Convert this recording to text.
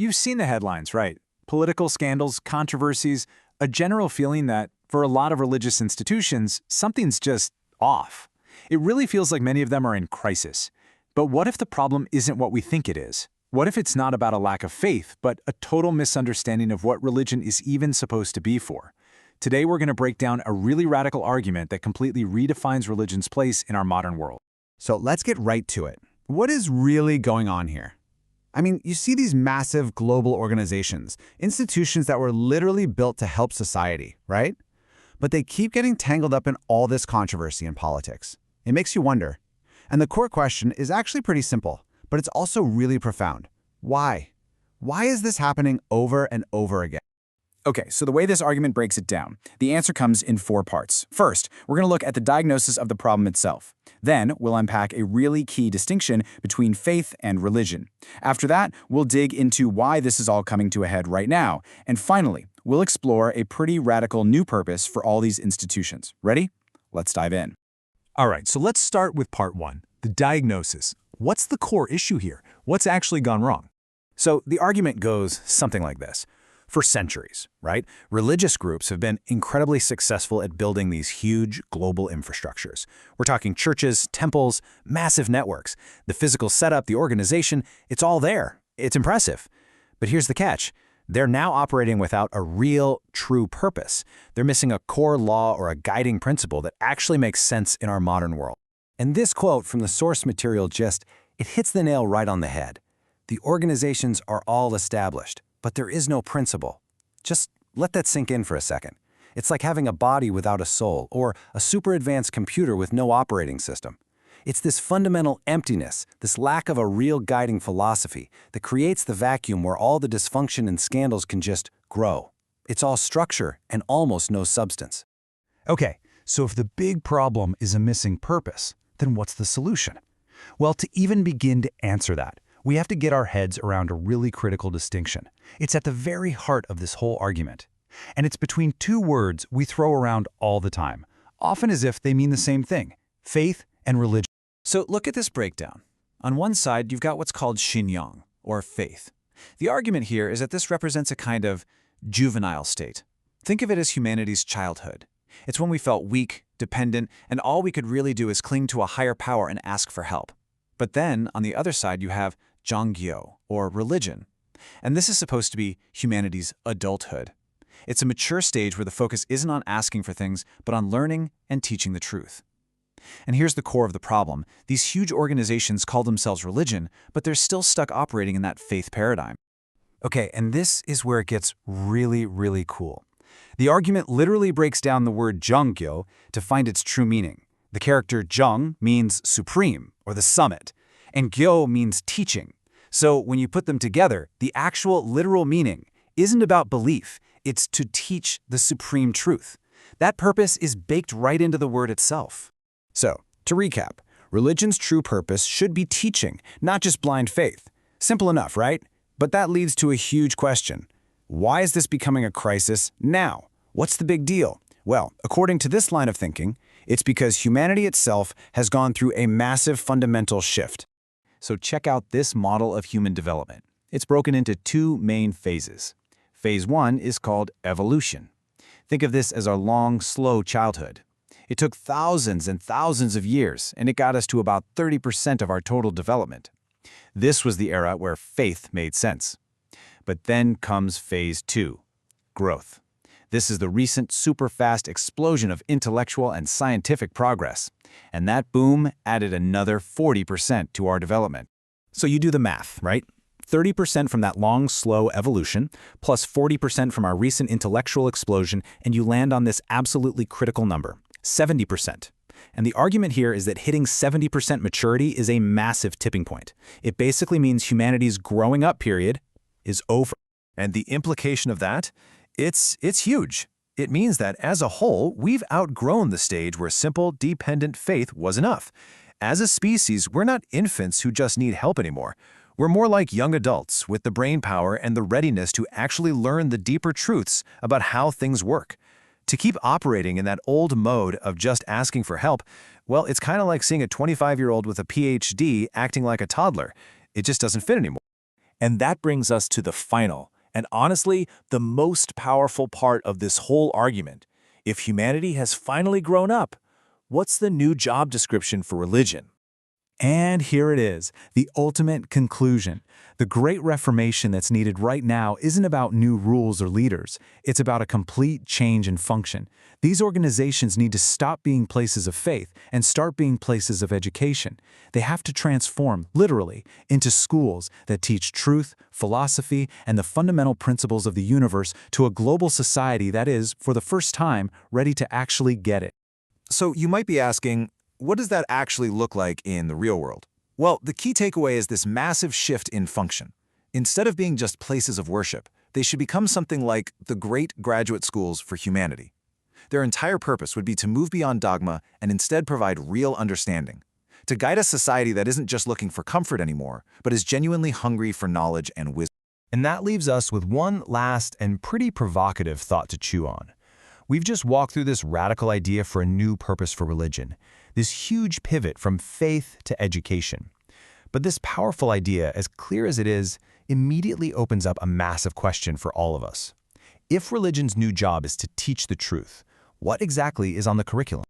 You've seen the headlines, right? Political scandals, controversies, a general feeling that, for a lot of religious institutions, something's just off. It really feels like many of them are in crisis. But what if the problem isn't what we think it is? What if it's not about a lack of faith, but a total misunderstanding of what religion is even supposed to be for? Today we're going to break down a really radical argument that completely redefines religion's place in our modern world. So let's get right to it. What is really going on here? I mean, you see these massive global organizations, institutions that were literally built to help society, right? But they keep getting tangled up in all this controversy and politics. It makes you wonder. And the core question is actually pretty simple, but it's also really profound. Why? Why is this happening over and over again? Okay, so the way this argument breaks it down, the answer comes in 4 parts. First, we're going to look at the diagnosis of the problem itself. Then, we'll unpack a really key distinction between faith and religion. After that, we'll dig into why this is all coming to a head right now. And finally, we'll explore a pretty radical new purpose for all these institutions. Ready? Let's dive in. All right, so let's start with part 1, the diagnosis. What's the core issue here? What's actually gone wrong? So the argument goes something like this. For centuries, right, religious groups have been incredibly successful at building these huge global infrastructures. We're talking churches, temples, massive networks. The physical setup, the organization, it's all there. It's impressive. But here's the catch. They're now operating without a real, true purpose. They're missing a core law or a guiding principle that actually makes sense in our modern world. And this quote from the source material it hits the nail right on the head. The organizations are all established, but there is no principle. Just let that sink in for a second. It's like having a body without a soul, or a super advanced computer with no operating system. It's this fundamental emptiness, this lack of a real guiding philosophy, that creates the vacuum where all the dysfunction and scandals can just grow. It's all structure and almost no substance. Okay, so if the big problem is a missing purpose, then what's the solution? Well, to even begin to answer that, we have to get our heads around a really critical distinction. It's at the very heart of this whole argument. And it's between 2 words we throw around all the time, often as if they mean the same thing: faith and religion. So look at this breakdown. On one side, you've got what's called Xinyang, or faith. The argument here is that this represents a kind of juvenile state. Think of it as humanity's childhood. It's when we felt weak, dependent, and all we could really do is cling to a higher power and ask for help. But then, on the other side, you have Jonggyo, or religion. And this is supposed to be humanity's adulthood. It's a mature stage where the focus isn't on asking for things, but on learning and teaching the truth. And here's the core of the problem. These huge organizations call themselves religion, but they're still stuck operating in that faith paradigm. Okay, and this is where it gets really, really cool. The argument literally breaks down the word Jonggyo to find its true meaning. The character Jung means supreme, or the summit, and Gyo means teaching. So when you put them together, the actual literal meaning isn't about belief, it's to teach the supreme truth. That purpose is baked right into the word itself. So, to recap, religion's true purpose should be teaching, not just blind faith. Simple enough, right? But that leads to a huge question. Why is this becoming a crisis now? What's the big deal? Well, according to this line of thinking, it's because humanity itself has gone through a massive fundamental shift. So check out this model of human development. It's broken into 2 main phases. Phase 1 is called evolution. Think of this as our long, slow childhood. It took thousands and thousands of years, and it got us to about 30% of our total development. This was the era where faith made sense. But then comes phase 2, growth. This is the recent super-fast explosion of intellectual and scientific progress. And that boom added another 40% to our development. So you do the math, right? 30% from that long, slow evolution, plus 40% from our recent intellectual explosion, and you land on this absolutely critical number, 70%. And the argument here is that hitting 70% maturity is a massive tipping point. It basically means humanity's growing up period is over. And the implication of that? It's huge. It means that, as a whole, we've outgrown the stage where simple, dependent faith was enough. As a species, we're not infants who just need help anymore. We're more like young adults with the brain power and the readiness to actually learn the deeper truths about how things work. To keep operating in that old mode of just asking for help, well, it's kind of like seeing a 25-year-old with a PhD acting like a toddler. It just doesn't fit anymore. And that brings us to the final, and honestly, the most powerful part of this whole argument. If humanity has finally grown up, what's the new job description for religion? And here it is, the ultimate conclusion. The great reformation that's needed right now isn't about new rules or leaders. It's about a complete change in function. These organizations need to stop being places of faith and start being places of education. They have to transform, literally, into schools that teach truth, philosophy, and the fundamental principles of the universe to a global society that is, for the first time, ready to actually get it. So you might be asking, what does that actually look like in the real world? Well, the key takeaway is this massive shift in function. Instead of being just places of worship, they should become something like the great graduate schools for humanity. Their entire purpose would be to move beyond dogma and instead provide real understanding, to guide a society that isn't just looking for comfort anymore, but is genuinely hungry for knowledge and wisdom. And that leaves us with one last and pretty provocative thought to chew on. We've just walked through this radical idea for a new purpose for religion, this huge pivot from faith to education. But this powerful idea, as clear as it is, immediately opens up a massive question for all of us. If religion's new job is to teach the truth, what exactly is on the curriculum?